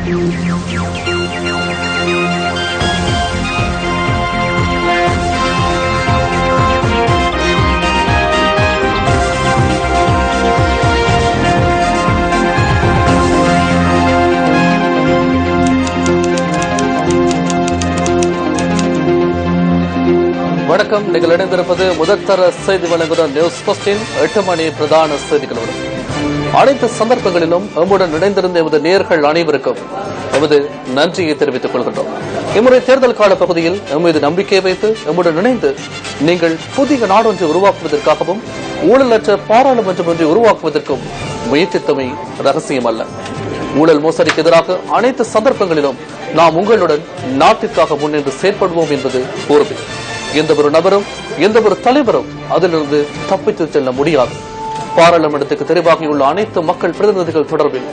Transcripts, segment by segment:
வணக்கம். நீங்கள் இணைந்திருப்பது முதற்தர செய்தி வழங்குகிற நியூஸ் பஸ்டின் 8 மணி பிரதான செய்திகளோடு. அனைத்து சந்தர்ப்பங்களிலும் எம்முடன் இணைந்திருந்த எமது நேயர்கள் அனைவருக்கும் எமது நன்றியை தெரிவித்துக் கொள்கின்றோம். இம்முறை தேர்தல் கால பகுதியில் எம்மீது நம்பிக்கை வைத்து எம்முடன் இணைந்து நீங்கள் புதிய நாடொன்றை உருவாக்குவதற்காகவும் ஊழலற்ற பாராளுமன்றம் ஒன்றை உருவாக்குவதற்கும் முயற்சித்தமை ரகசியம் அல்ல. ஊழல் மோசடிக்கு எதிராக அனைத்து சந்தர்ப்பங்களிலும் நாம் உங்களுடன் நாட்டிற்காக முன்னின்று செயற்படுவோம் என்பது உறுதி. எந்த ஒரு நபரும் எந்த ஒரு தலைவரும் அதிலிருந்து தப்பித்து செல்ல முடியாது. பாராளுமன்றத்துக்கு தெரிவாகியுள்ள அனைத்து மக்கள் பிரதிநிதிகள் தொடர்பில்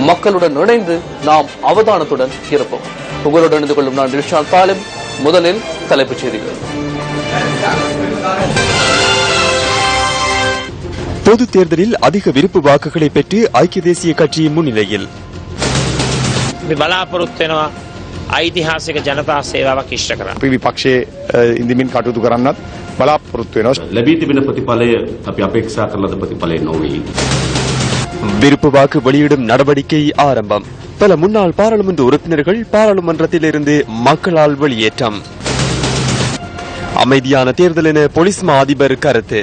மக்களுடன் இணைந்து நாம் அவதானத்துடன் இருப்போம். உங்களுடன் இணைந்து கொள்ளும் நான் நிஷாந்த் தாலிம். முதலில் தலைப்புச் செய்திகள். பொது தேர்தலில் அதிக விருப்பு வாக்குகளை பெற்று ஐக்கிய தேசிய கட்சி முன்னிலையில். ऐतिहासिक जनता सेवाවක් ඉෂ්ට කරන්න. අපි විපක්ෂයේ ඉඳමින් කටයුතු කරන්නත් බලාපොරොත්තු වෙනවා. ලැබී තිබෙන ප්‍රතිඵලය අපි අපේක්ෂා කරන ප්‍රතිඵලය නොවේ. விருப்பு வாக்கு வெளியிடும் நடவடிக்கை ஆரம்பம். பல முன்னாள் பாராளுமன்ற உறுப்பினர்கள் பாராளுமன்றத்தில் இருந்து மக்களால் வெளியேற்றம். அமைதியான தேர்தல் என போலீஸ் மா அதிபர் கருத்து.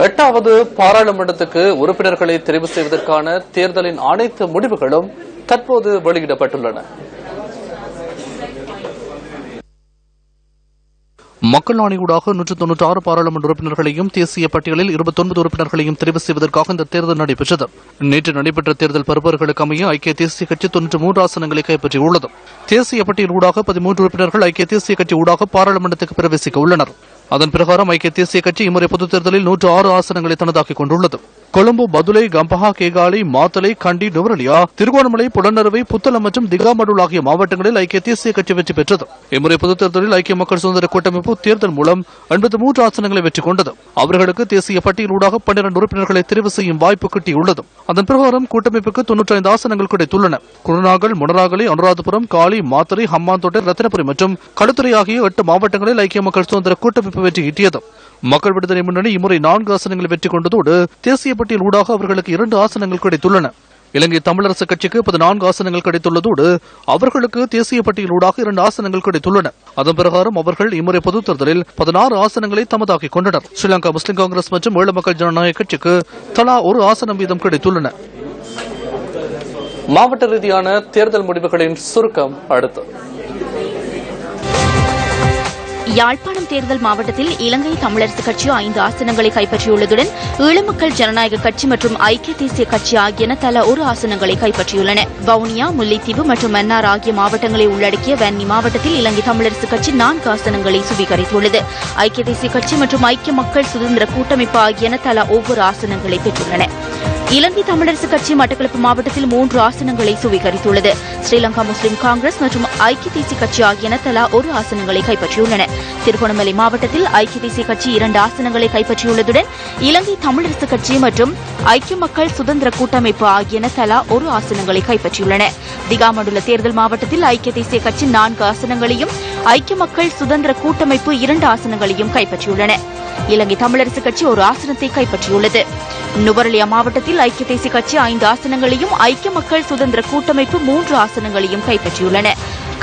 8வது பாராளுமன்றத்துக்கு உறுப்பினர்களை தெரிவு செய்வதற்கான தேர்தலின் அனைத்து முடிவுகளும் தற்போது வெளியிடப்பட்டுள்ளன. மக்கள் ஆணையூடாக 196 பாராளுமன்ற உறுப்பினர்களையும் தேசிய பட்டியலில் 29 உறுப்பினர்களையும் தெரிவு செய்வதற்காக இந்த தேர்தல் நடைபெற்றது. நேற்று நடைபெற்ற தேர்தல் பரப்புரைகளுக்கு அமைய ஐக்கிய தேசிய கட்சி 93 ஆசனங்களை கைப்பற்றியுள்ளது. தேசிய பட்டியல் ஊடாக 13 உறுப்பினர்கள் ஐக்கிய தேசிய கட்சி ஊடாக பாராளுமன்றத்துக்கு பிரவேசிக்க உள்ளனர். அதன் பிரகாரம் ஐக்கிய தேசிய கட்சி இம்முறை பொதுத் தேர்தலில் 106 ஆசனங்களை தனதாக்கிக் கொண்டுள்ளது. கொழும்பு, பதுளை, கம்பஹா, கேகாலை, மாத்தளை, கண்டி, நுவரெலியா, திருகோணமலை, புலனறுவை, புத்தளம் மற்றும் திகாமடுல் ஆகிய மாவட்டங்களில் ஐக்கிய தேசிய கட்சி வெற்றி பெற்றது. இம்முறை பொதுத் தேர்தலில் ஐக்கிய மக்கள் சுதந்திர கூட்டமைப்பு தேர்தல் மூலம் 83 ஆசனங்களை வெற்றி கொண்டது. அவர்களுக்கு தேசிய பட்டியல் ஊடாக 12 உறுப்பினர்களை தெரிவு செய்யும் வாய்ப்பு கிட்டியுள்ளது. அதன் பிரகாரம் கூட்டமைப்புக்கு 95 ஆசனங்கள் கிடைத்துள்ளன. குருநாகல், முனராகலை, அனுராதபுரம், காலி, மாத்தறை, ஹம்மாந்தோட்டை, ரத்தினபுரி மற்றும் களுத்துறை ஆகிய 8 மாவட்டங்களில் ஐக்கிய மக்கள் சுதந்திர கூட்டமைப்பு வெற்றி ஈட்டியது. மக்கள் விடுதலை முன்னணி இம்முறை 4 ஆசனங்களை வெற்றி கொண்டதோடு தேசிய பட்டியல் ஊடாக அவர்களுக்கு 2 ஆசனங்கள் கிடைத்துள்ளன. இலங்கை தமிழரசு கட்சிக்கு 14 ஆசனங்கள் கிடைத்துள்ளதோடு அவர்களுக்கு தேசிய பட்டியல் ஊடாக 2 ஆசனங்கள் கிடைத்துள்ளன. அதன் பிரகாரம் அவர்கள் இம்முறை பொதுத் தேர்தலில் 16 ஆசனங்களை தமதாக்கிக் கொண்டனர். ஸ்ரீலங்கா முஸ்லிம் காங்கிரஸ் மற்றும் ஈழ மக்கள் ஜனநாயக கட்சிக்கு தலா 1 ஆசனம் வீதம் கிடைத்துள்ளன. மாவட்ட ரீதியான தேர்தல் முடிவுகளின் சுருக்கம் அடுத்து. யாழ்ப்பாணம் தேர்தல் மாவட்டத்தில் இலங்கை தமிழரசு கட்சி 5 ஆசனங்களை கைப்பற்றியுள்ளதுடன் ஈழமக்கள் ஜனநாயக கட்சி மற்றும் ஐக்கிய தேசிய கட்சி ஆகியன தலா 1 ஆசனங்களை கைப்பற்றியுள்ளன. வவுனியா, முல்லைத்தீவு மற்றும் மன்னார் ஆகிய மாவட்டங்களை உள்ளடக்கிய வன்னி மாவட்டத்தில் இலங்கை தமிழரசு கட்சி 4 ஆசனங்களை சுவீகரித்துள்ளது. ஐக்கிய தேசிய கட்சி மற்றும் ஐக்கிய மக்கள் சுதந்திர கூட்டமைப்பு ஆகியன தலா ஒவ்வொரு ஆசனங்களை பெற்றுள்ளன. இலங்கை தமிழரசு கட்சி மட்டக்களப்பு மாவட்டத்தில் 3 ஆசனங்களை சுவீகரித்துள்ளது. ஸ்ரீலங்கா முஸ்லிம் காங்கிரஸ் மற்றும் ஐக்கிய தேசிய கட்சி ஆகியன தலா 1 ஆசனங்களை கைப்பற்றியுள்ளன. திருகோணமலை மாவட்டத்தில் ஐக்கிய தேசிய கட்சி 2 ஆசனங்களை கைப்பற்றியுள்ளதுடன் இலங்கை தமிழரசு கட்சி மற்றும் ஐக்கிய மக்கள் சுதந்திர கூட்டமைப்பு ஆகியன தலா 1 ஆசனங்களை கைப்பற்றியுள்ளன. திகாமடுல தேர்தல் மாவட்டத்தில் ஐக்கிய தேசிய கட்சி 4 ஆசனங்களையும் ஐக்கிய மக்கள் சுதந்திர கூட்டமைப்பு 2 ஆசனங்களையும் கைப்பற்றியுள்ளன. இலங்கை தமிழரசு கட்சி 1 ஆசனத்தை கைப்பற்றியுள்ளது. நுவரெலியா மாவட்டத்தில் ஐக்கிய தேசிய கட்சி 5 ஆசனங்களையும் ஐக்கிய மக்கள் சுதந்திர கூட்டமைப்பு 3 ஆசனங்களையும் கைப்பற்றியுள்ளன.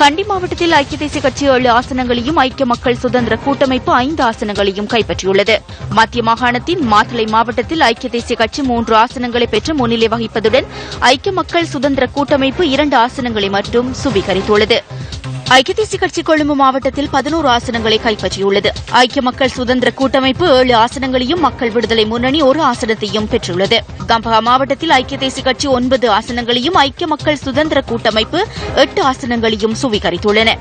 கண்டி மாவட்டத்தில் ஐக்கிய தேசிய கட்சி 7 ஆசனங்களையும் ஐக்கிய மக்கள் சுதந்திர கூட்டமைப்பு 5 ஆசனங்களையும் கைப்பற்றியுள்ளது. மத்திய மாகாணத்தின் மாத்தளை மாவட்டத்தில் ஐக்கிய தேசிய கட்சி 3 ஆசனங்களை பெற்று முன்னிலை வகிப்பதுடன் ஐக்கிய மக்கள் சுதந்திர கூட்டமைப்பு 2 ஆசனங்களை மட்டும் சுவீகரித்துள்ளது. ஐக்கிய தேசிய கட்சி கொழும்பு மாவட்டத்தில் 11 ஆசனங்களை கைப்பற்றியுள்ளது. ஐக்கிய மக்கள் சுதந்திர கூட்டமைப்பு 7 ஆசனங்களையும் மக்கள் விடுதலை முன்னணி 1 ஆசனத்தையும் பெற்றுள்ளது. கம்பஹா மாவட்டத்தில் ஐக்கிய தேசிய கட்சி 9 ஆசனங்களையும் ஐக்கிய மக்கள் சுதந்திர கூட்டமைப்பு 8 ஆசனங்களையும் சுவீகரித்துள்ளன.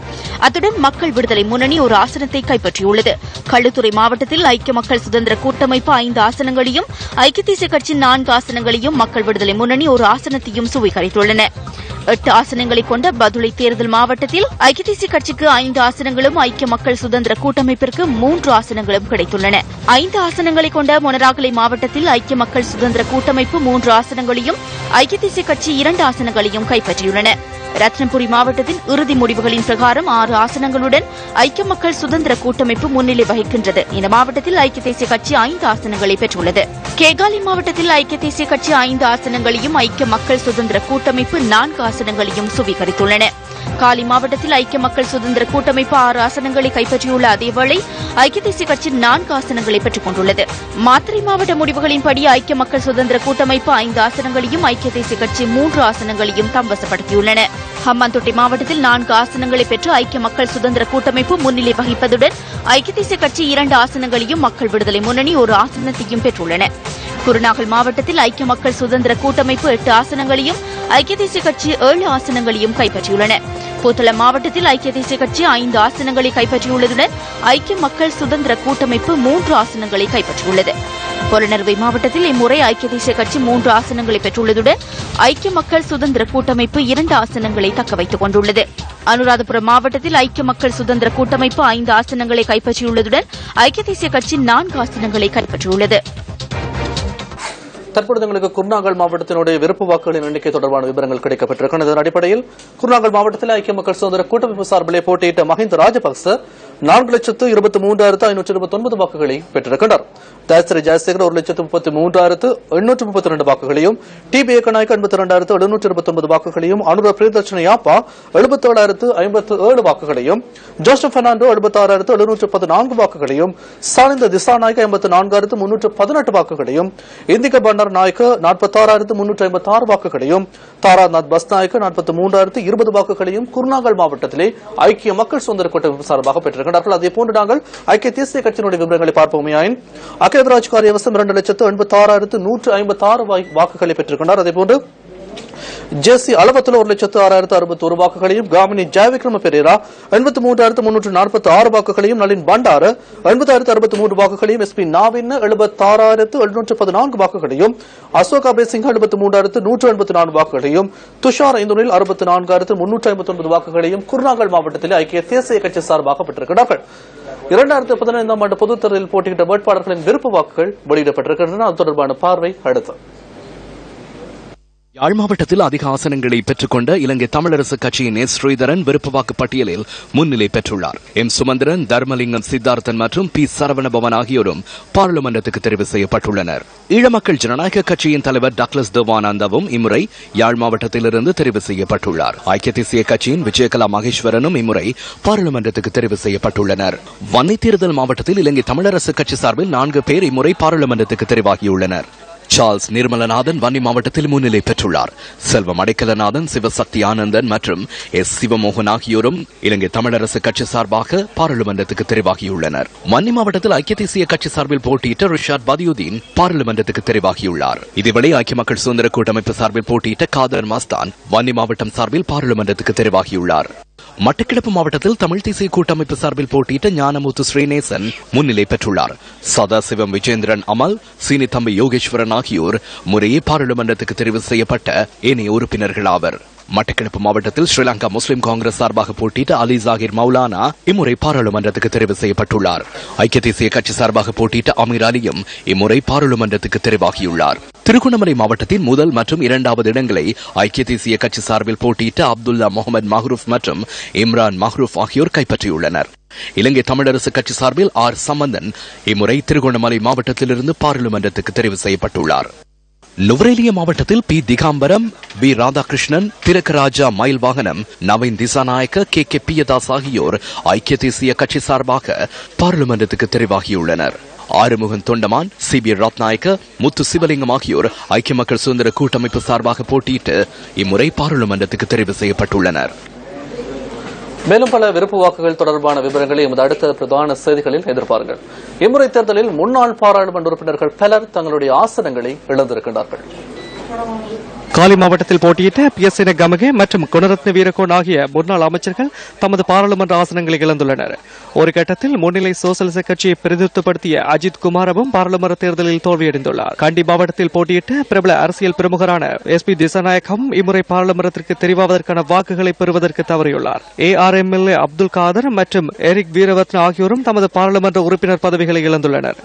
அத்துடன் மக்கள் விடுதலை முன்னணி 1 ஆசனத்தை கைப்பற்றியுள்ளது. களுத்துறை மாவட்டத்தில் ஐக்கிய மக்கள் சுதந்திர கூட்டமைப்பு 5 ஆசனங்களையும் ஐக்கிய தேசிய கட்சி 4 ஆசனங்களையும் மக்கள் விடுதலை முன்னணி 1 ஆசனத்தையும் சுவீகரித்துள்ளன. 8 ஆசனங்களை கொண்ட பதுளை தேர்தல் மாவட்டத்தில் ஐக்கிய தேசிய கட்சிக்கு 5 ஆசனங்களும் ஐக்கிய மக்கள் சுதந்திர கூட்டமைப்பிற்கு 3 ஆசனங்களும் கிடைத்துள்ளன. 5 ஆசனங்களை கொண்ட மொனராகலை மாவட்டத்தில் ஐக்கிய மக்கள் சுதந்திர கூட்டமைப்பு 3 ஆசனங்களையும் ஐக்கிய தேசிய கட்சி 2 ஆசனங்களையும் கைப்பற்றியுள்ளன. ரத்னபுரி மாவட்டத்தின் இறுதி முடிவுகளின் பிரகாரம் 6 ஆசனங்களுடன் ஐக்கிய மக்கள் சுதந்திர கூட்டமைப்பு முன்னிலை வகிக்கின்றது. இந்த மாவட்டத்தில் ஐக்கிய தேசிய கட்சி 5 ஆசனங்களை பெற்றுள்ளது. கேகாலி மாவட்டத்தில் ஐக்கிய தேசிய கட்சி 5 ஆசனங்களையும் ஐக்கிய மக்கள் சுதந்திர கூட்டமைப்பு 4 ஆசனங்களையும் சுவீகரித்துள்ளன. காலி மாவட்டத்தில் ஐக்கிய மக்கள் சுதந்திர கூட்டமைப்பு 6 ஆசனங்களை கைப்பற்றியுள்ள அதேவேளை ஐக்கிய தேசிய கட்சி 4 ஆசனங்களை பெற்றுக் கொண்டுள்ளது. மாத்தறை மாவட்ட முடிவுகளின்படி ஐக்கிய மக்கள் சுதந்திர கூட்டமைப்பு 5 ஆசனங்களையும் ஐக்கிய தேசிய கட்சி 3 ஆசனங்களையும் தம்வசப்படுத்தியுள்ளன. ஹம்பாந்தோட்டை மாவட்டத்தில் 4 ஆசனங்களை பெற்று ஐக்கிய மக்கள் சுதந்திர கூட்டமைப்பு முன்னிலை வகிப்பதுடன் ஐக்கிய தேசிய கட்சி 2 ஆசனங்களையும் மக்கள் விடுதலை முன்னணி 1 ஆசனத்தையும் பெற்றுள்ளன. குருநாகல் மாவட்டத்தில் ஐக்கிய மக்கள் சுதந்திர கூட்டமைப்பு 8 ஆசனங்களையும் ஐக்கிய தேசிய கட்சி 7 ஆசனங்களையும் கைப்பற்றியுள்ளன. புத்தளம் மாவட்டத்தில் ஐக்கிய தேசிய கட்சி 5 ஆசனங்களை கைப்பற்றியுள்ளதுடன் ஐக்கிய மக்கள் சுதந்திர கூட்டமைப்பு 3 ஆசனங்களை கைப்பற்றியுள்ளது. பொலனறுவை மாவட்டத்தில் இம்முறை ஐக்கிய தேசிய கட்சி 3 ஆசனங்களை பெற்றுள்ளதுடன் ஐக்கிய மக்கள் சுதந்திர கூட்டமைப்பு 2 ஆசனங்களை தக்கவைத்துக் கொண்டுள்ளது. அனுராதபுரம் மாவட்டத்தில் ஐக்கிய மக்கள் சுதந்திர கூட்டமைப்பு 5 ஆசனங்களை கைப்பற்றியுள்ளதுடன் ஐக்கிய தேசிய கட்சி 4 ஆசனங்களை கைப்பற்றியுள்ளது. தற்பொழுது எங்களுக்கு குருநாகல் மாவட்டத்தினுடைய விருப்பு வாக்குகளின் எண்ணிக்கை தொடர்பான விவரங்கள் கிடைக்கப்பட்டிருக்கின்றன. இதன் அடிப்படையில் குருநாகல் மாவட்டத்தில் ஐக்கிய மக்கள் சுதந்திர கூட்டமைப்பு சார்பிலே போட்டியிட்ட மஹிந்த ராஜபக்ச 4,23,529 வாக்குகளை பெற்றிருக்கின்றார். தயசிரி ஜெயசேகர் 1,33,832 வாக்குகளையும், டிபி ஏகநாயக் 82,729 வாக்குகளையும், அனுர பிரியதர்ஷனயாப்பா 77,057 வாக்குகளையும், ஜோசப் பெர்னாண்டோ 76,714 வாக்குகளையும், சாலிந்த திசாநாயக்க 84,318 வாக்குகளையும், இந்திக பண்டார் நாயக்க 46,356 வாக்குகளையும், தாராநாத் பஸ்நாயக்க 43,020 வாக்குகளையும் குருநாகல் மாவட்டத்திலே ஐக்கிய மக்கள் சுதந்திர கூட்டமைப்பு சார்பாக பெற்றிருக்கிறார்கள். அதேபோன்று நாங்கள் ஐக்கிய தேசிய கட்சியினுடைய விவரங்களை பார்ப்போமேயாயின் அகேவராஜ் காரியவசம் 2,86,156 வாக்குகளை பெற்றிருக்கிறார். அதேபோன்று ஜேசி அளவத்தில் 1,06,061 வாக்குகளையும், காமினி ஜெயவிக்ரம பெரேரா 83,346 வாக்குகளையும், நளின் பண்டார 80,063 வாக்குகளையும், எஸ்பி நாவின் 76,714 வாக்குகளையும், அசோக் அபேசிங் 73,184 வாக்குகளையும், துஷார் இந்துனில் 64,359 வாக்குகளையும் குருநாகல் மாவட்டத்தில் ஐக்கிய தேசிய கட்சி சார்பாக பெற்றிருக்கிறார்கள். 2015 ஆண்டு பொதுத் தேர்தலில் போட்டியிட்ட வேட்பாளர்களின் விருப்பு வாக்குகள் வெளியிடப்பட்டிருக்கின்றன. அது தொடர்பான பார்வை அடுத்து. யாழ் மாவட்டத்தில் அதிக ஆசனங்களை பெற்றுக் கொண்ட இலங்கை தமிழரசு கட்சியின் எஸ் ஸ்ரீதரன் விருப்பு வாக்கு பட்டியலில் முன்னிலை பெற்றுள்ளார். எம் சுமந்திரன், தர்மலிங்கம் சித்தார்த்தன் மற்றும் பி சரவணபவன் ஆகியோரும் பாராளுமன்றத்துக்கு தெரிவு செய்யப்பட்டுள்ளனர். ஈழமக்கள் ஜனநாயக கட்சியின் தலைவர் டக்ளஸ் தேவானந்தாவும் இம்முறை யாழ் மாவட்டத்திலிருந்து தெரிவு செய்யப்பட்டுள்ளார். ஐக்கிய தேசிய கட்சியின் விஜயகலா மகேஸ்வரனும் இம்முறை பாராளுமன்றத்துக்கு தெரிவு செய்யப்பட்டுள்ளனர். வன்னி தேர்தல் மாவட்டத்தில் இலங்கை தமிழரசு கட்சி சார்பில் 4 பேர் இம்முறை பாராளுமன்றத்துக்கு தெரிவாகியுள்ளனர். சார்ல்ஸ் நிர்மலநாதன் வன்னி மாவட்டத்தில் முன்னிலை பெற்றுள்ளார். செல்வம் அடைக்கலநாதன், சிவசக்தி ஆனந்தன் மற்றும் எஸ் சிவமோகன் ஆகியோரும் இலங்கை தமிழரசு கட்சி சார்பாக பாராளுமன்றத்துக்கு தெரிவாகியுள்ளனர். வன்னி மாவட்டத்தில் ஐக்கிய தேசிய கட்சி சார்பில் போட்டியிட்ட ரிஷாட் பதியுதீன் பாராளுமன்றத்துக்கு தெரிவாகியுள்ளார். இதேவேளை ஐக்கிய மக்கள் சுதந்திர கூட்டமைப்பு சார்பில் போட்டியிட்ட காதர் மஸ்தான் வன்னி மாவட்டம் சார்பில் பாராளுமன்றத்துக்கு தெரிவாகியுள்ளார். மட்டக்களப்பு மாவட்டத்தில் தமிழ் தேசிய கூட்டமைப்பு சார்பில் போட்டியிட்ட ஞானமுத்து ஸ்ரீநேசன் முன்னிலை பெற்றுள்ளார். சதாசிவம் விஜேந்திரன் அமல், சீனி தம்பி யோகேஸ்வரன் ஆகியோர் முறையே பாராளுமன்றத்துக்கு தெரிவு செய்யப்பட்ட ஏனைய உறுப்பினர்கள் ஆவர். மட்டக்களப்பு மாவட்டத்தில் ஸ்ரீலங்கா முஸ்லிம் காங்கிரஸ் சார்பாக போட்டியிட்ட அலி ஜாகிர் மௌலானா இம்முறை பாராளுமன்றத்துக்கு தெரிவு செய்யப்பட்டுள்ளார். ஐக்கிய தேசிய கட்சி சார்பாக போட்டியிட்ட அமீர் அலியும் இம்முறை பாராளுமன்றத்துக்கு தெரிவாகியுள்ளார். திருகோணமலை மாவட்டத்தின் முதல் மற்றும் 2வது இடங்களை ஐக்கிய தேசிய கட்சி சார்பில் போட்டியிட்ட அப்துல்லா முகமது மஹ்ரூப் மற்றும் இம்ரான் மஹ்ரூப் ஆகியோர் கைப்பற்றியுள்ளனர். இலங்கை தமிழரசு கட்சி சார்பில் ஆர் சம்பந்தன் இம்முறை திருகோணமலை மாவட்டத்திலிருந்து பாராளுமன்றத்துக்கு தெரிவு செய்யப்பட்டுள்ளார். நுவரேலியா மாவட்டத்தில் பி திகாம்பரம், பி ராதாகிருஷ்ணன், திரக்கராஜா மயில் வாகனம், நவீன் திசாநாயக்க, கே பியதாஸ் ஆகியோர் ஐக்கிய தேசிய கட்சி சார்பாக பாராளுமன்றத்துக்கு தெரிவாகியுள்ளனர். ஆறுமுகன் தொண்டமான், சி பி ரத்நாயக்க, முத்து சிவலிங்கம் ஆகியோர் ஐக்கிய மக்கள் சுதந்திர கூட்டமைப்பு சார்பாக போட்டியிட்டு இம்முறை பாராளுமன்றத்துக்கு தெரிவு செய்யப்பட்டுள்ளனர். மேலும் பல விருப்பு வாக்குகள் தொடர்பான விவரங்களை எமது அடுத்த பிரதான செய்திகளில் எதிர்பாருங்கள். இம்முறை தேர்தலில் முன்னாள் பாராளுமன்ற உறுப்பினர்கள் பலர் தங்களுடைய ஆசனங்களை இழந்திருக்கின்றார்கள். காலி மாவட்டத்தில் போட்டியிட்ட பிஎஸ்என கமகே மற்றும் குணரத்ன வீரகோன் ஆகிய முன்னாள் அமைச்சர்கள் தமது பாராளுமன்ற ஆசனங்களை இழந்துள்ளனர். ஒரு கட்டத்தில் முன்னிலை சோசலிச கட்சியை பிரதிநிதித்துவப்படுத்திய அஜித் குமாரவும் பாராளுமன்ற தேர்தலில் தோல்வியடைந்துள்ளார். கண்டி மாவட்டத்தில் போட்டியிட்ட பிரபல அரசியல் பிரமுகரான SP திசாநாயகம் இம்முறை பாராளுமன்றத்திற்கு தெரிவாவதற்கான வாக்குகளை பெறுவதற்கு தவறியுள்ளார். ARMLA அப்துல் காதர் மற்றும் எரிக் வீரவத்ன ஆகியோரும் தமது பாராளுமன்ற உறுப்பினர் பதவிகளை இழந்துள்ளனர்.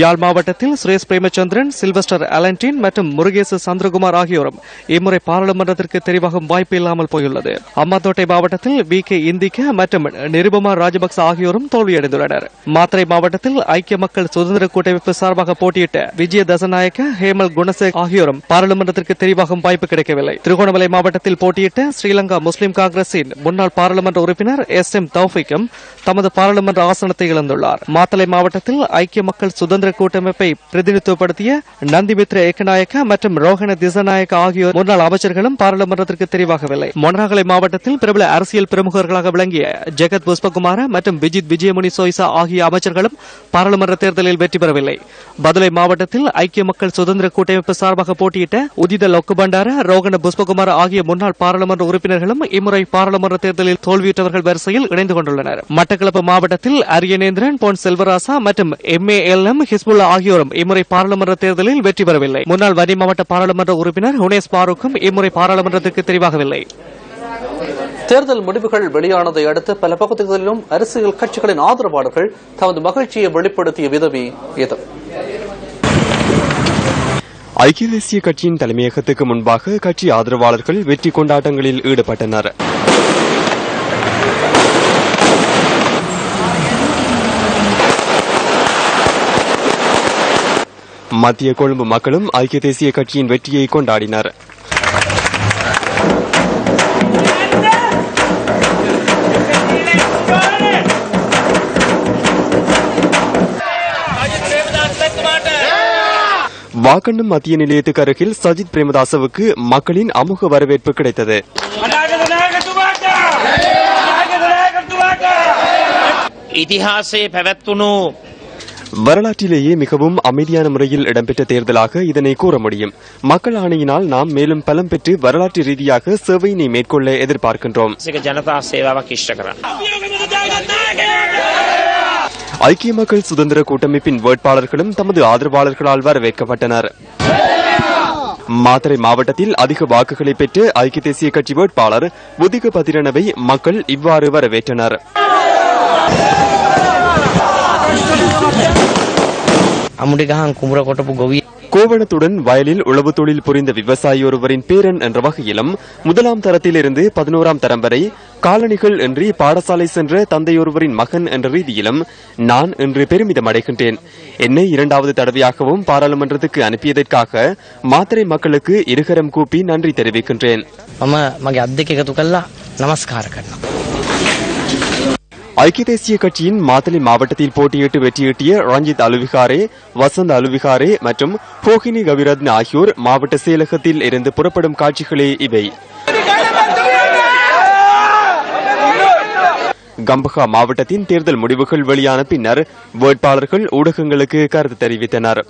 யாழ் மாவட்டத்தில் சுரேஷ் பிரேமச்சந்திரன், சில்வஸ்டர் அலன்டின் மற்றும் முருகேசு சந்திரகுமார் ஆகியோரும் இம்முறை பாராளுமன்றத்திற்கு தெரிவாகும் வாய்ப்பு இல்லாமல் போயுள்ளது. அம்பாந்தோட்டை மாவட்டத்தில் VK இந்திக்க மற்றும் நிருபமா ராஜபக்ச ஆகியோரும் தோல்வியடைந்துள்ளனர். மாத்தறை மாவட்டத்தில் ஐக்கிய மக்கள் சுதந்திர கூட்டமைப்பு சார்பாக போட்டியிட்ட விஜய தசநாயக்க, ஹேமல் குணசேகர் ஆகியோரும் பாராளுமன்றத்திற்கு தெரிவாகும் வாய்ப்பு கிடைக்கவில்லை. திருகோணமலை மாவட்டத்தில் போட்டியிட்ட ஸ்ரீலங்கா முஸ்லிம் காங்கிரசின் முன்னாள் பாராளுமன்ற உறுப்பினர் SM தௌஃபிக்கும் தமது பாராளுமன்ற ஆசனத்தை இழந்துள்ளார். மாத்தளை மாவட்டத்தில் ஐக்கிய மக்கள் சுதந்திர கூட்டமைப்பை பிரதிநிதித்துவப்படுத்திய நந்திமித்ர ஏகநாயக்க மற்றும் ரோஹண திசாநாயக்க ஆகியோர் முன்னாள் அமைச்சர்களும் பாராளுமன்றத்திற்கு தெரிவாகவில்லை. மொனராகலை மாவட்டத்தில் பிரபல அரசியல் பிரமுகர்களாக விளங்கிய ஜெகத் புஷ்பகுமார மற்றும் விஜித் விஜயமுனி சோய்சா ஆகிய அமைச்சர்களும் பாராளுமன்ற தேர்தலில் வெற்றி பெறவில்லை. பதுளை மாவட்டத்தில் ஐக்கிய மக்கள் சுதந்திர கூட்டமைப்பு சார்பாக போட்டியிட்ட உதித லொக்குபண்டார, ரோகண புஷ்பகுமார ஆகிய முன்னாள் பாராளுமன்ற உறுப்பினர்களும் இம்முறை பாராளுமன்ற தேர்தலில் தோல்வியுற்றவர்கள் வரிசையில் இணைந்து கொண்டுள்ளனர். மட்டக்களப்பு மாவட்டத்தில் அரியநேந்திரன், பொன் செல்வராசா மற்றும் MALM ஹிஸ்புல்லா ஆகியோரும் இம்முறை பாராளுமன்ற தேர்தலில் வெற்றி பெறவில்லை. முன்னாள் வன்னி மாவட்ட பாராளுமன்ற உறுப்பினர் ஹுனேஸ் பாரூக்கும் இம்முறை பாராளுமன்றத்திற்கு தெரிவாகவில்லை. தேர்தல் முடிவுகள் வெளியானதை அடுத்து பல பகுதிகளிலும் அரசியல் கட்சிகளின் ஆதரவாளர்கள் தமது மகிழ்ச்சியை வெளிப்படுத்திய விதமே இது. ஐக்கிய தேசிய கட்சியின் தலைமையகத்துக்கு முன்பாக கட்சி ஆதரவாளர்கள் வெற்றி கொண்டாட்டங்களில் ஈடுபட்டனர். மத்திய கொழும்பு மக்களும் ஐக்கிய தேசிய கட்சியின் வெற்றியை கொண்டாடினர். வாகண்டம் மத்திய நிலையத்துக்கு அருகில் சஜித் பிரேமதாசவுக்கு மக்களின் அமுக வரவேற்பு கிடைத்தது. ඉතිහාසයේ පැවැත්වුණු வரலாற்றிலேயே மிகவும் அமைதியான முறையில் இடம்பெற்ற தேர்தலாக இதனை கூற முடியும். மக்கள் ஆணையினால் நாம் மேலும் பலம் பெற்று வரலாற்று ரீதியாக சேவையினை மேற்கொள்ள எதிர்பார்க்கின்றோம். ජනතා සේවාවක් ඉෂ්ට කරන්න. ஐக்கிய மக்கள் சுதந்திர கூட்டமைப்பின் வேட்பாளர்களும் தமது ஆதரவாளர்களால் வரவேற்கப்பட்டனர். மாத்தறை மாவட்டத்தில் அதிக வாக்குகளை பெற்று ஐக்கிய தேசிய கட்சி வேட்பாளர் உதிக பதிரணவை மக்கள் இவ்வாறு வரவேற்றனர். கோவணத்துடன் வயலில் உழவு தொழில் புரிந்த விவசாயி ஒருவரின் பேரன் என்ற வகையிலும், முதலாம் தரத்திலிருந்து 11ஆம் தரம் வரை காலணிகள் இன்றி பாடசாலை சென்ற தந்தையொருவரின் மகன் என்ற ரீதியிலும் நான் இன்று பெருமிதம் அடைகின்றேன். என்னை 2வது தடவையாகவும் பாராளுமன்றத்துக்கு அனுப்பியதற்காக மாத்தறை மக்களுக்கு இருகரம் கூப்பி நன்றி தெரிவிக்கின்றேன். ஐக்கிய தேசிய கட்சியின் மாத்தளை மாவட்டத்தில் போட்டியிட்டு வெற்றியீட்டிய ரஞ்சித் அலுவிகாரே, வசந்த் அலுவிகாரே மற்றும் போகினி கவிரத்ன ஆகியோர் மாவட்ட செயலகத்தில் இருந்து புறப்படும் காட்சிகளே இவை. கம்பஹா மாவட்டத்தின் தேர்தல் முடிவுகள் வெளியான பின்னர் வேட்பாளர்கள் ஊடகங்களுக்கு கருத்து தெரிவித்தனர்.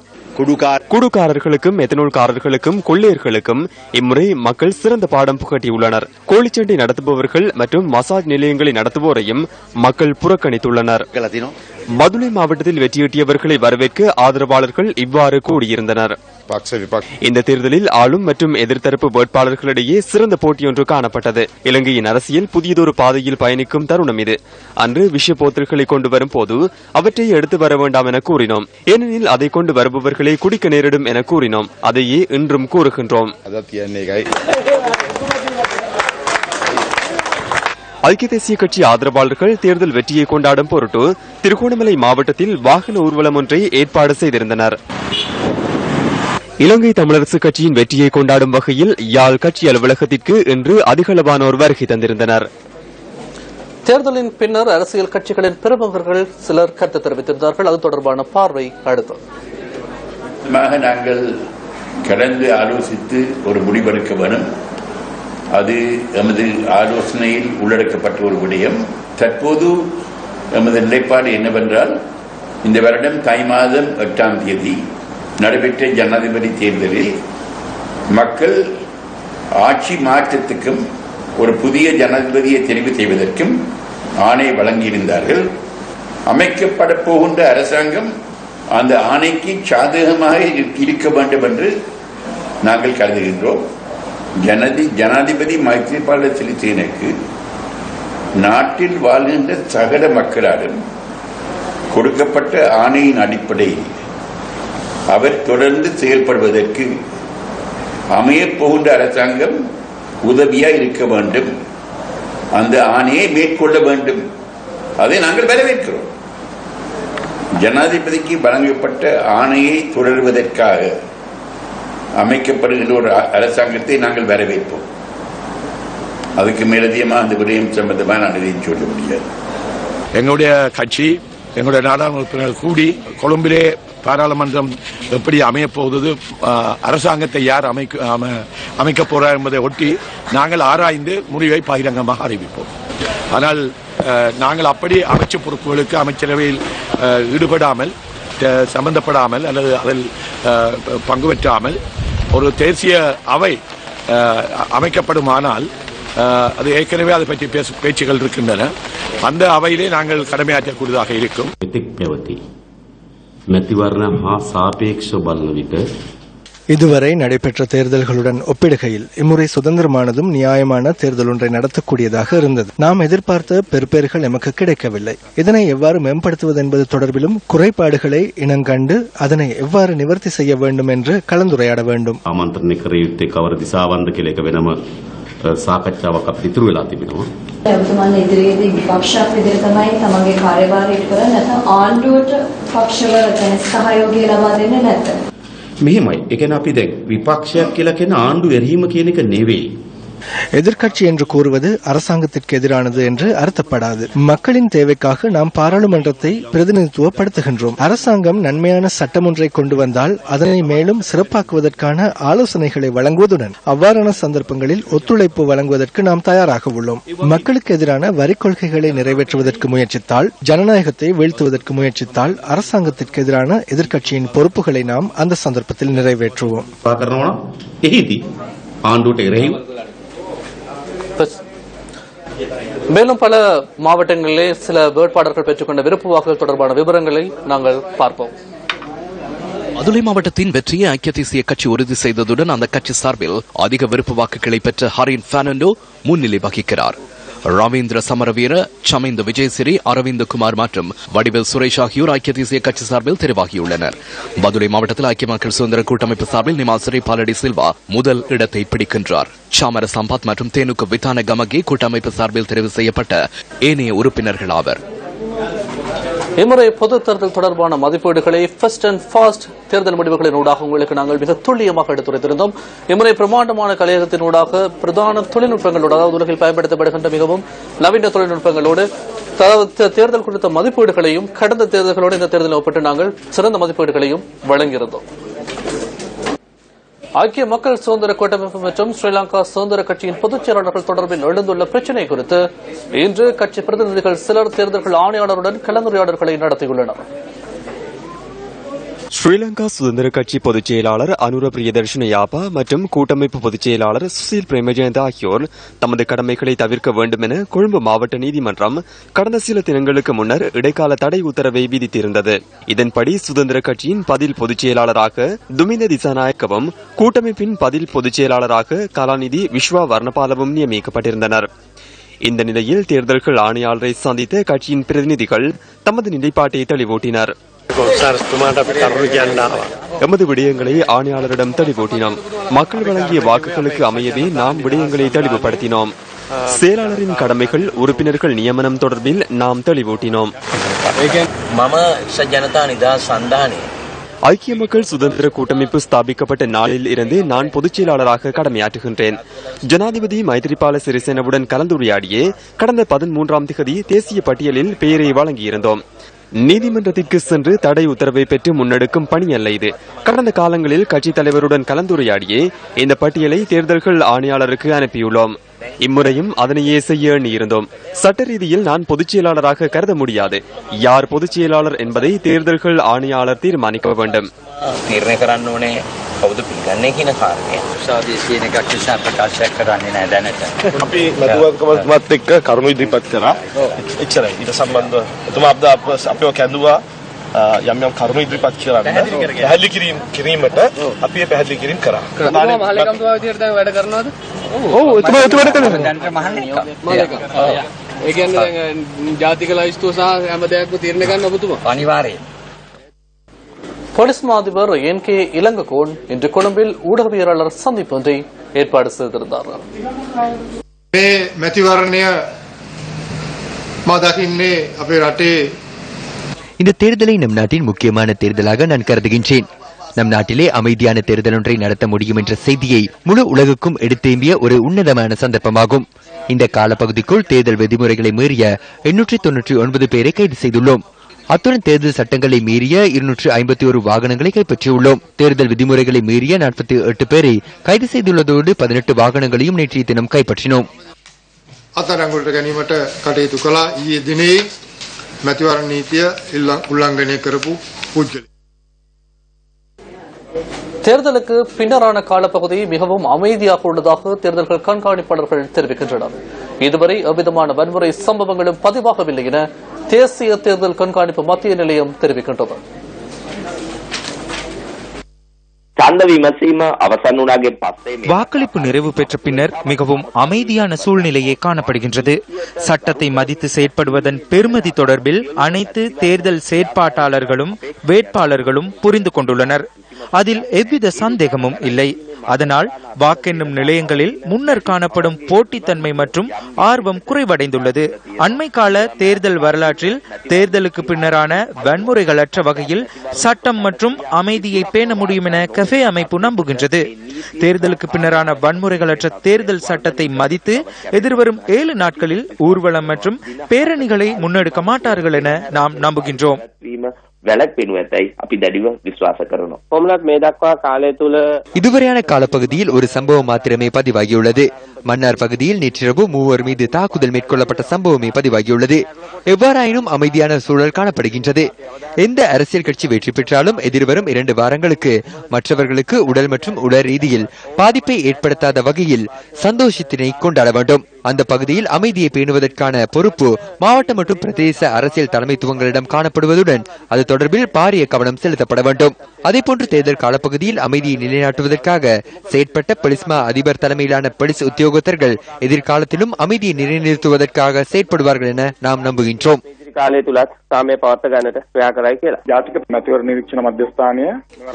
குடுகாரர்களுக்கும் எத்தனோல்காரர்களுக்கும் கொள்ளையர்களுக்கும் இம்முறை மக்கள் சிறந்த பாடம் புகட்டியுள்ளனர். கோழிச்சண்டை நடத்துபவர்கள் மற்றும் மசாஜ் நிலையங்களை நடத்துவோரையும் மக்கள் புறக்கணித்துள்ளனர். மதுரை மாவட்டத்தில் வெற்றியீட்டியவர்களை வரவேற்க ஆதரவாளர்கள் இவ்வாறு கூடியிருந்தனர். இந்த தேர்தலில் ஆளும் மற்றும் எதிர்த்தரப்பு வேட்பாளர்களிடையே சிறந்த போட்டியொன்று காணப்பட்டது. இலங்கையின் அரசியல் புதியதொரு பாதையில் பயணிக்கும் தருணம் இது. அன்று விஷ போத்தல்களை கொண்டு வரும் போது அவற்றை எடுத்து வர வேண்டாம் என கூறினோம். ஏனெனில் அதை கொண்டு வருபவர்களை குடிக்க நேரிடும் என கூறினோம். அதையே இன்றும் கூறுகின்றோம். ஐக்கிய தேசிய கட்சி ஆதரவாளர்கள் தேர்தல் வெற்றியை கொண்டாடும் பொருட்டு திருகோணமலை மாவட்டத்தில் வாகன ஊர்வலம் ஒன்றை ஏற்பாடு செய்திருந்தனர். இலங்கை தமிழரசு கட்சியின் வெற்றியை கொண்டாடும் வகையில் யாழ் கட்சி அலுவலகத்திற்கு இன்று அதிகளவானோர் வருகை தந்திருந்தனர். தேர்தலின் பின்னர் அரசியல் கட்சிகளின் பிரமுகர்கள் சிலர் கருத்து தெரிவித்திருந்தார்கள். அது தொடர்பான பார்வை அடுத்து. நாங்கள் கலந்து ஆலோசித்து ஒரு முடிவெடுக்க வேணும். அது எமது ஆலோசனையில் உள்ளடக்கப்பட்ட ஒரு விடயம். தற்போது எமது நிலைப்பாடு என்னவென்றால், இந்த வருடம் தை மாதம் 8ஆம் தேதி நடைபெற்ற ஜனாதிபதி தேர்தலில் மக்கள் ஆட்சி மாற்றத்துக்கும் ஒரு புதிய ஜனாதிபதியை தெரிவு செய்வதற்கும் ஆணை வழங்கியிருந்தார்கள். அமைக்கப்பட போகின்ற அரசாங்கம் அந்த ஆணைக்கு சாதகமாக இருக்க வேண்டும் என்று நாங்கள் கருதுகின்றோம். ஜனாதிபதி மைத்ரிபால சிறிசேனக்கு நாட்டில் வாழ்கின்ற சகல மக்களாலும் கொடுக்கப்பட்ட ஆணையின் அடிப்படையில் அவர் தொடர்ந்து செயல்படுவதற்கு அமையப் போகின்ற அரசாங்கம் உதவியாக இருக்க வேண்டும். அந்த ஆணையை மேற்கொள்ள வேண்டும். அதை நாங்கள் வரவேற்கிறோம். ஜனாதிபதிக்கு வழங்கப்பட்ட ஆணையை தொடர்வதற்காக அமைக்கப்படுகின்ற ஒரு அரசாங்கத்தை நாங்கள் வரவேற்போம். அதுக்கு மேலதிகமாக அந்த விடயம் சம்பந்தமாக நான் எதையும் சொல்ல முடியாது. எங்களுடைய கட்சி, எங்களுடைய நாடாளுமன்ற உறுப்பினர்கள் கூடி கொழும்பிலே பாராளுமன்றம் எப்படி அமையப் போகுது, அரசாங்கத்தை யார் அமைக்கப் போறார் என்பதை ஒட்டி நாங்கள் ஆராய்ந்து முடிவை பகிரங்கமாக அறிவிப்போம். ஆனால் நாங்கள் அப்படி அமைச்சு பொறுப்புகளுக்கு அமைச்சரவையில் ஈடுபடாமல், சம்பந்தப்படாமல் அல்லது அதில் பங்கு பெற்றாமல் ஒரு தேசிய அவை அமைக்கப்படுமானால் அது ஏற்கனவே அதை பற்றி பேச்சுகள் இருக்கின்றன. அந்த அவையிலே நாங்கள் கடமையாற்றக்கூடியதாக இருக்கும். இதுவரை நடைபெற்ற தேர்தல்களுடன் ஒப்பிடுகையில் இம்முறை சுதந்திரமானதும் நியாயமான தேர்தல் ஒன்றை நடத்தக்கூடியதாக இருந்தது. நாம் எதிர்பார்த்த பெறுபேறுகள் எமக்கு கிடைக்கவில்லை. இதனை எவ்வாறு மேம்படுத்துவது என்பது தொடர்பிலும் குறைபாடுகளை இனங்கண்டு அதனை எவ்வாறு நிவர்த்தி செய்ய வேண்டும் என்று கலந்துரையாட வேண்டும். සාකච්ඡාවක් අපිට ඉතුරු වෙලා තිබෙනවා. ඔබතුමන් ඉදිරියේදී විපක්ෂයක් විදිහට තමයි තමන්ගේ කාර්යභාරය ඉටු කරන්නේ, නැත්නම් ආණ්ඩුවට පක්ෂවල දැන් සහයෝගය ලබා දෙන්නේ නැත්ද? මෙහෙමයි. ඒ කියන්නේ අපි දැන් විපක්ෂයක් කියලා කියන ආණ්ඩු එරහිම කියන එක නෙවෙයි. எதிர்க்கட்சி என்று கூறுவது அரசாங்கத்திற்கு எதிரானது என்று அர்த்தப்படாது. மக்களின் தேவைக்காக நாம் பாராளுமன்றத்தை பிரதிநிதித்துவப்படுத்துகின்றோம். அரசாங்கம் நன்மையான சட்டம் ஒன்றை கொண்டு வந்தால் அதனை மேலும் சிறப்பாக்குவதற்கான ஆலோசனைகளை வழங்குவதுடன் அவ்வாறான சந்தர்ப்பங்களில் ஒத்துழைப்பு வழங்குவதற்கு நாம் தயாராக உள்ளோம். மக்களுக்கு எதிரான வரி கொள்கைகளை நிறைவேற்றுவதற்கு முயற்சித்தால், ஜனநாயகத்தை வீழ்த்துவதற்கு முயற்சித்தால் அரசாங்கத்திற்கு எதிரான எதிர்க்கட்சியின் பொறுப்புகளை நாம் அந்த சந்தர்ப்பத்தில் நிறைவேற்றுவோம். மேலும் பல மாவட்டங்களிலே சில வேட்பாளர்கள் பெற்றுக்கொண்ட விருப்பு வாக்குகள் தொடர்பான விவரங்களை நாங்கள் பார்ப்போம். மதுரை மாவட்டத்தின் வெற்றியை ஐக்கிய தேசிய கட்சி உறுதி செய்ததுடன் அந்த கட்சி சார்பில் அதிக விருப்பு வாக்குகளை பெற்ற ஹரின் பெர்னாண்டோ முன்னிலை வகிக்கிறார். ரவீந்திர சமரவீர, சமிந்த விஜயசிறி, அரவிந்த் குமார் மற்றும் வடிவேல் சுரேஷ் ஆகியோர் ஐக்கிய தேசிய கட்சி சார்பில் தெரிவாகியுள்ளனர். மதுரை மாவட்டத்தில் ஐக்கிய மக்கள் சுதந்திர கூட்டமைப்பு சார்பில் நிமாசிரி பாலடி சில்வா முதல் இடத்தை பிடிக்கின்றார். சாமர சம்பாத் மற்றும் தேனுக்கு வித்தான கமகே கூட்டமைப்பு சார்பில் தெரிவு செய்யப்பட்ட ஏனைய உறுப்பினர்கள் ஆவர். இம்முறை பொது தேர்தல் தொடர்பான மதிப்பீடுகளை ஃபர்ஸ்ட் அண்ட் ஃபாஸ்ட் தேர்தல் முடிவுகளின் ஊடாக உங்களுக்கு நாங்கள் மிக துல்லியமாக எடுத்துரைத்திருந்தோம். இம்முறை பிரமாண்டமான கலையகத்தின் ஊடாக பிரதான தொழில்நுட்பங்களோடு, அதாவது உலகில் பயன்படுத்தப்படுகின்ற மிகவும் நவீன தொழில்நுட்பங்களோடு தேர்தல் குறித்த மதிப்பீடுகளையும் கடந்த தேர்தல்களோடு இந்த தேர்தலை ஒப்பிட்டு நாங்கள் சிறந்த மதிப்பீடுகளையும் வழங்கியிருந்தோம். ஐக்கிய மக்கள் சுதந்திர கூட்டமைப்பு மற்றும் ஸ்ரீலங்கா சுதந்திர கட்சியின் பொதுச் செயலாளர்கள் தொடர்பில் எழுந்துள்ள பிரச்சினை குறித்து இன்று கட்சி பிரதிநிதிகள் சிலர் தேர்தல்கள் ஆணையாளருடன் கலந்துரையாடல்களை நடத்தியுள்ளனர். ஸ்ரீலங்கா சுதந்திர கட்சி பொதுச் செயலாளர் அனுர பிரியதர்ஷன யாப்பா மற்றும் கூட்டமைப்பு பொதுச் செயலாளர் சுசீல் பிரேமஜயந்த ஆகியோர் தமது கடமைகளை தவிர்க்க வேண்டும் என கொழும்பு மாவட்ட நீதிமன்றம் கடந்த சில தினங்களுக்கு முன்னர் இடைக்கால தடை உத்தரவை விதித்திருந்தது. இதன்படி சுதந்திர கட்சியின் பதில் பொதுச் செயலாளராக துமிந்த திசாநாயக்கவும் கூட்டமைப்பின் பதில் பொதுச் செயலாளராக கலாநிதி விஸ்வா வர்ணபாலவும் நியமிக்கப்பட்டிருந்தனர். இந்த நிலையில் தேர்தல்கள் ஆணையாளரை சந்தித்த கட்சியின் பிரதிநிதிகள் தமது நிலைப்பாட்டை தெளிவூட்டினர். எமது விடயங்களை ஆணையாளரிடம் தெளிவூட்டினோம். மக்கள் வழங்கிய வாக்குகளுக்கு அமையவே நாம் விடயங்களை தெளிவுபடுத்தினோம். செயலாளரின் கடமைகள், உறுப்பினர்கள் நியமனம் தொடர்பில் நாம் தெளிவூட்டினோம். ஐக்கிய மக்கள் சுதந்திர கூட்டமைப்பு ஸ்தாபிக்கப்பட்ட நாளில் இருந்து நான் பொதுச் செயலாளராக கடமையாற்றுகின்றேன். ஜனாதிபதி மைத்ரிபால சிறிசேனவுடன் கலந்துரையாடியே கடந்த 13ஆம் தேதி தேசிய பட்டியலில் பெயரை வழங்கியிருந்தோம். நீதிமன்றத்திற்கு சென்று தடை உத்தரவை பெற்று முன்னெடுக்கும் பணி அல்ல இது. கடந்த காலங்களில் கட்சித் தலைவருடன் கலந்துரையாடியே இந்த பட்டியலை தேர்தல்கள் ஆணையாளருக்கு அனுப்பியுள்ளோம். இம்முறையும் அதனையே செய்ய எண்ணியிருந்தோம். சட்ட ரீதியில் நான் பொதுச் செயலாளராக கருத முடியாது. யார் பொதுச் செயலாளர் என்பதை தேர்தல்கள் ஆணையாளர் தீர்மானிக்க வேண்டும். තීරණය කරන්න ඕනේ කවුද පිළිගන්නේ කියන කාරණය. සාදේශීය එකක් නිසා ප්‍රකාශයක් කරන්නේ නැහැ දැනට. අපි මැතිවරණකමත් එක්ක කරුණු ඉදිරිපත් කරා. එච්චරයි. ඊට සම්බන්ධව එතුමා අපිව කැඳුවා යම් යම් කරුණු ඉදිරිපත් කරන්න. පැහැදිලි කිරීමට අපි පැහැදිලි කිරීම කරා. මහලේකම්තුමා විදියට දැන් වැඩ කරනවද? ඔව් එතුමා වැඩ කරනවා. දැනට මහලේකම්. ඒ කියන්නේ දැන් ජාතික ලයිස්තුව සහ හැම දෙයක්ම තීරණය ගන්න ඔබතුමා. අනිවාර්යයෙන්. போலீஸ் மா அதிபர் NK இளங்கோவன் இன்று கொழும்பில் ஊடகவியலாளர் சந்திப்பு ஒன்றை ஏற்பாடு செய்திருந்தார். මේ මැතිවරණය මා දකින්නේ අපේ රටේ இந்த தேர்தலை நம் நாட்டின் முக்கியமான தேர்தலாக நான் கருதுகின்றேன். நம் நாட்டிலே அமைதியான தேர்தல் ஒன்றை நடத்த முடியும் என்ற செய்தியை முழு உலகுக்கும் எடுத்தேம்பிய ஒரு உன்னதமான சந்தர்ப்பமாகும். இந்த காலப்பகுதிக்குள் தேர்தல் விதிமுறைகளை மீறிய 899 பேரை கைது செய்துள்ளோம். அத்துடன் தேர்தல் சட்டங்களை மீறிய 251 வாகனங்களை கைப்பற்றியுள்ளோம். தேர்தல் விதிமுறைகளை மீறிய 48 பேரை கைது செய்துள்ளதோடு 18 வாகனங்களையும் நேற்றைய தினம் கைப்பற்றினோம். අත්අඩංගුවට ගැනීමට කටයුතු කළා. ඊයේ දිනේ මැතිවරණ නීතිය උල්ලංඝනය කරපු පුද්ගලයා. தேர்தலுக்கு பின்னரான காலப்பகுதி மிகவும் அமைதியாக உள்ளதாக தேர்தல்கள் கண்காணிப்பாளர்கள் தெரிவிக்கின்றனர். இதுவரை எவ்விதமான வன்முறை சம்பவங்களும் பதிவாகவில்லை என தேசிய தேர்தல் கண்காணிப்பு மத்திய நிலையம் தெரிவிக்கின்றது. வாக்களிப்பு நிறைவு பெற்ற பின்னர் மிகவும் அமைதியான சூழ்நிலையே காணப்படுகின்றது. சட்டத்தை மதித்து செயற்படுவதன் பெருமதி தொடர்பில் அனைத்து தேர்தல் செயற்பாட்டாளர்களும் வேட்பாளர்களும் புரிந்து கொண்டுள்ளனர். அதில் எவ்வித சந்தேகமும் இல்லை. அதனால் வாக்கெண்ணும் நிலையங்களில் முன்னர் காணப்படும் போட்டித்தன்மை மற்றும் ஆர்வம் குறைவடைந்துள்ளது. அண்மை கால தேர்தல் வரலாற்றில் தேர்தலுக்கு பின்னரான வன்முறைகளற்ற வகையில் சட்டம் மற்றும் அமைதியை பேண முடியும் என கஃபே அமைப்பு நம்புகின்றது. தேர்தலுக்கு பின்னரான வன்முறைகளற்ற தேர்தல் சட்டத்தை மதித்து எதிர்வரும் 7 நாட்களில் ஊர்வலம் மற்றும் பேரணிகளை முன்னெடுக்க மாட்டார்கள் என நாம் நம்புகின்றோம். இதுவரையான காலப்பகுதியில் ஒரு சம்பவம் மாத்திரமே பதிவாகியுள்ளது. மன்னார் பகுதியில் நேற்றிரவு 3 மீது தாக்குதல் மேற்கொள்ளப்பட்ட சம்பவமே பதிவாகியுள்ளது. எவ்வாறாயினும் அமைதியான சூழல் காணப்படுகின்றது. எந்த அரசியல் கட்சி வெற்றி பெற்றாலும் எதிர்வரும் 2 வாரங்களுக்கு மற்றவர்களுக்கு உடல் மற்றும் உடல் ரீதியில் பாதிப்பை ஏற்படுத்தாத வகையில் சந்தோஷத்தினை கொண்டாட வேண்டும். அந்த பகுதியில் அமைதியை பேணுவதற்கான பொறுப்பு மாவட்ட மற்றும் பிரதேச அரசியல் தலைமைத்துவங்களிடம் காணப்படுவதுடன் அது தொடர்பில் பாரிய கவனம் செலுத்தப்பட வேண்டும். அதேபோன்று தேர்தல் காலப்பகுதியில் அமைதியை நிலைநாட்டுவதற்காக செயற்பட்ட பொலிஸ்மா அதிபர் தலைமையிலான போலீஸ் உத்தியோகத்தர்கள் எதிர்காலத்திலும் அமைதியை நிலைநிறுத்துவதற்காக செயற்படுவார்கள் என நாம் நம்புகின்றோம்.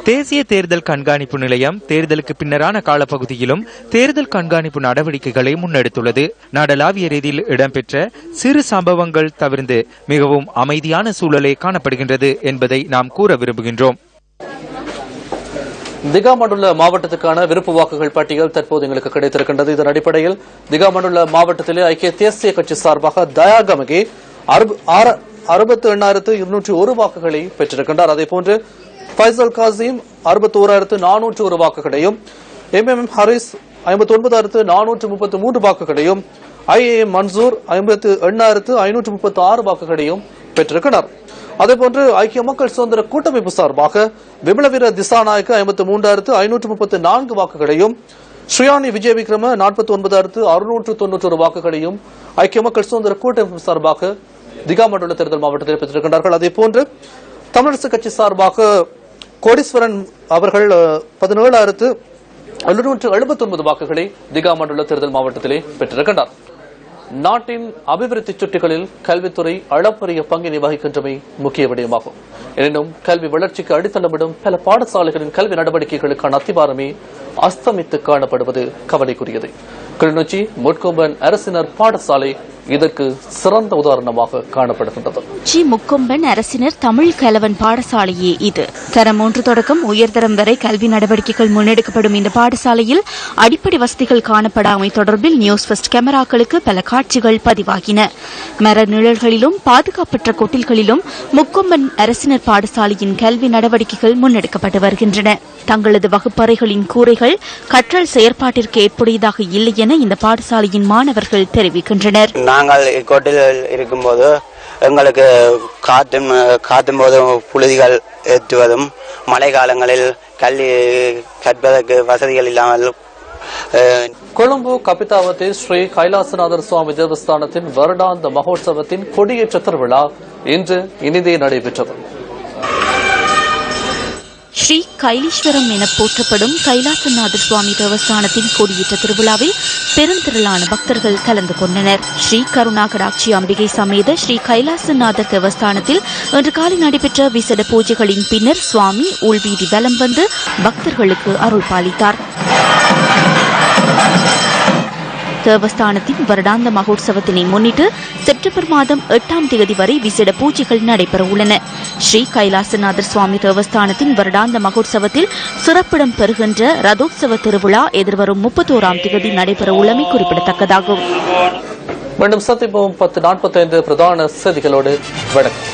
தேசிய தேர்தல் கண்காணிப்பு நிலையம் தேர்தலுக்கு பின்னரான காலப்பகுதியிலும் தேர்தல் கண்காணிப்பு நடவடிக்கைகளை முன்னெடுத்துள்ளது. நாடளாவிய ரீதியில் இடம்பெற்ற சிறு சம்பவங்கள் தவிர்த்து மிகவும் அமைதியான சூழலே காணப்படுகின்றது என்பதை நாம் கூற விரும்புகின்றோம். திகாமண்டுள்ள மாவட்டத்துக்கான விருப்பு வாக்குகள் பட்டியல் தற்போது எங்களுக்கு கிடைத்திருக்கின்றது. இதன் அடிப்படையில் திகாமண்டுள்ள மாவட்டத்திலே ஐக்கிய தேசிய கட்சி சார்பாக தயாகமகே 68,201 வாக்குகளை பெற்றிருக்கின்றார். அதேபோன்று ஃபைசல் காசிம் 61,401 வாக்குகளையும், MM ஹரிஸ் 59,433 வாக்குகளையும், IAM மன்சூர் 58,536 வாக்குகளையும் பெற்றிருக்கிறார். அதேபோன்று ஐக்கிய மக்கள் சுதந்திர கூட்டமைப்பு சார்பாக விமலவீர திசாநாயக்க 53,534 வாக்குகளையும், ஸ்ரீயானி விஜயவிக்ரம 49,691 வாக்குகளையும் ஐக்கிய மக்கள் சுதந்திர கூட்டமைப்பு சார்பாக திகாமண்டுள்ள தேர்தல் மாவட்டத்தில் பெற்றிருக்கின்றார்கள். அதேபோன்று தமிழரசு கட்சி சார்பாக கோடீஸ்வரன் அவர்கள் 17,779 வாக்குகளை திகாமண்டுள்ள தேர்தல் மாவட்டத்திலே பெற்றிருக்கின்றார். நாட்டின் அபிவிருத்தி சுட்டிகளில் கல்வித்துறை அளப்பரிய பங்கினை வகிக்கின்றமை முக்கிய விடயமாகும். எனினும் கல்வி வளர்ச்சிக்கு அடித்தளமிடும் பல பாடசாலைகளின் கல்வி நடவடிக்கைகளுக்கான அத்திவாரமே அஸ்தமித்து காணப்படுவது கவலைக்குரியது. கிளிநொச்சி முட்கொம்பன் அரசினர் பாடசாலை இதற்கு சிறந்த உதாரணமாக காணப்படுகின்றது. முக்கொம்பன் அரசினர் தமிழ் கலவன் பாடசாலையே இது. தரம் 1 தொடக்கம் உயர்தரம் வரை கல்வி நடவடிக்கைகள் முன்னெடுக்கப்படும் இந்த பாடசாலையில் அடிப்படை வசதிகள் காணப்படாமை தொடர்பில் நியூஸ் ஃபர்ஸ்ட் கேமராக்களுக்கு பல காட்சிகள் பதிவாகின. மர நிழல்களிலும் பாதுகாப்பற்ற கொட்டில்களிலும் முக்கொம்பன் அரசினர் பாடசாலையின் கல்வி நடவடிக்கைகள் முன்னெடுக்கப்பட்டு வருகின்றன. தங்களது வகுப்பறைகளின் கூரைகள் கற்றல் செயற்பாட்டிற்கு ஏற்புடையதாக இல்லை என இந்த பாடசாலையின் மாணவர்கள் தெரிவிக்கின்றனர். நாங்கள் இக்கோட்டில் இருக்கும்போது எங்களுக்கு காத்தும் போது புழுதிகள் ஏற்றுவதும் மழை காலங்களில் கல்வி கற்பதற்கு வசதிகள் இல்லாமல் கொழும்பு கபிதாவதி ஸ்ரீ கைலாசநாதர் சுவாமி தேவஸ்தானத்தின் வருடாந்த மகோத்சவத்தின் கொடியேற்ற திருவிழா இன்று இனிதே நடைபெற்றது. ஸ்ரீ கைலீஸ்வரம் என போற்றப்படும் கைலாசநாதர் சுவாமி தேவஸ்தானத்தின் கொடியேற்ற திருவிழாவில் பெருந்திரளான பக்தர்கள் கலந்து கொண்டனர். ஸ்ரீ கருணாகடாட்சி அம்பிகை சமேத ஸ்ரீ கைலாசநாதர் தேவஸ்தானத்தில் இன்று காலை நடைபெற்ற விசேட பூஜைகளின் பின்னர் சுவாமி உள்வீதி வலம் வந்து பக்தர்களுக்கு அருள் பாலித்தார். தேவஸ்தானத்தின் வருடாந்த மகோத்சவத்தினை முன்னிட்டு செப்டம்பர் மாதம் 8ஆம் தேதி வரை விசேட பூஜைகள் நடைபெற உள்ளன. ஸ்ரீ கைலாசநாதர் சுவாமி தேவஸ்தானத்தின் வருடாந்த மகோத்சவத்தில் சிறப்பிடம் பெறுகின்ற ரதோத்சவ திருவிழா எதிர்வரும் 31ஆம் தேதி நடைபெற உள்ளமை குறிப்பிடத்தக்கதாகும். மீண்டும் சந்திப்போம் 10:45 பிரதான செய்திகளோடு. வணக்கம்.